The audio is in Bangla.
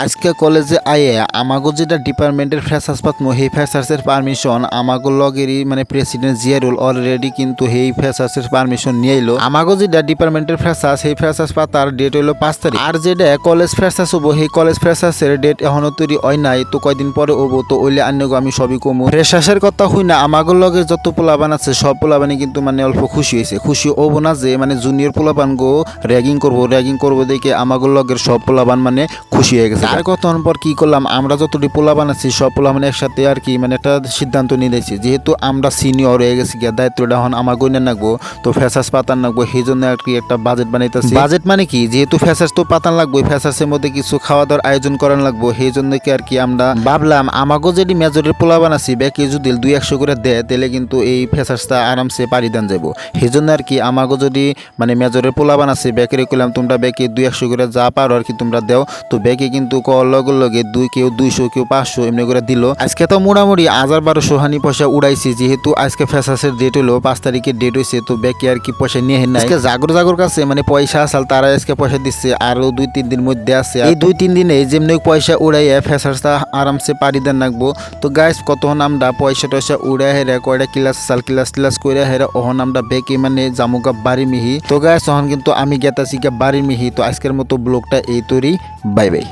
আজকে কলেজে আইয়ে আমাগো যেটা ডিপার্টমেন্টের ফ্রেশার্স পাতমো সেই ফ্রেশার্সের পারমিশন আমাগো লগেরই মানে প্রেসিডেন্ট জিয়ারুল অলরেডি কিন্তু সেই ফ্রেশার্সের পারমিশন নিয়ে এলো। আমাগো যেটা ডিপার্টমেন্টের ফ্রেশার্স সেই ফ্রেশার্স পাতার ডেট হইলো 5 তারিখ। আর যেটা কলেজ ফ্রেশার্স হবো সেই কলেজ ফ্রেশার্সের ডেট এখনো তৈরি হয় নাই, তো কয়দিন পরে হবো। তো ওইলে আন্যগো আমি সবই কমু। ফ্রেশার্সের কথা হই না, আমাগো লগে যত পোলাবান আছে সব পোলাবানই কিন্তু মানে অল্প খুশি হয়েছে। খুশি হবো না যে মানে জুনিয়র পোলাবান গো র্যাগিং করবো দেখে আমাগো লগের সব পোলাবান মানে খুশি হয়ে গেছে। আর কতক্ষণ পর কি করলাম, আমরা যতটি পোলাবান আছি সব পোলাবান একসাথে আর কি মানে একটা সিদ্ধান্ত নিয়ে দিয়েছি, যেহেতু আমরা সিনিয়র হয়ে গেছি গিয়া দায়িত্বটা এখন আমার গইনে নাকবো, তো ফ্রেশার্স পাতান নাকবো। সেই জন্য আর কি একটা বাজেট বানাইতেছি। বাজেট মানে কি, যেহেতু ফ্রেশার্স তো পাতান লাগবো, ফ্রেশার্সের মধ্যে কিছু খাওয়া দাওয়ার আয়োজন করান লাগবো। সেই জন্য কি আর কি আমরা ভাবলাম আমাগো যদি মেজরের পোলাবান আছি ব্যাকে যদি 200 করে দেয় তাহলে কিন্তু এই ফ্রেশার্সটা আরামসে পারি দেন যাবো। সেই জন্য আর কি আমাগো যদি মানে মেজরের পোলাবান আছে ব্যাকে কইলাম তোমরা ব্যাকে 200 করে যা পারো আর কি তোমরা দেও। তো ব্যাকে কিন্তু লগে কেউ 200 কেউ 500 এমনি করে দিল। আজকে তো মোটামুটি 1000-1200 হানি পয়সা উড়াইছি, যেহেতু আজকে ফ্রেশার্সের ডেট হলো 5 তারিখের ডেট হয়েছে। তো ব্যাকে আর কি পয়সা নিয়ে নাই। আজকে জাগর কাছে মানে পয়সা আসাল তারা আজকে পয়সা দিচ্ছে, আরো 2-3 দিন মধ্যে আছে। এই 2-3 দিনে যেমনি পয়সা উড়াইয়া ফ্রেশার্সটা আরামসে পারি দেন রাখবো। তো গাইস কতক্ষণ আমরা পয়সা টয়সা উড়াই হেরা কয়টা ক্লাস কইরা হেরা ওহন আমরা ব্যাকে মানে জামুকা বাড়ি মিহি। তো গাইস তখন কিন্তু আমি গেতাছি বাড়ির মিহি। তো আজকের মতো ব্লগটা এই তৈরি, বাই বাই।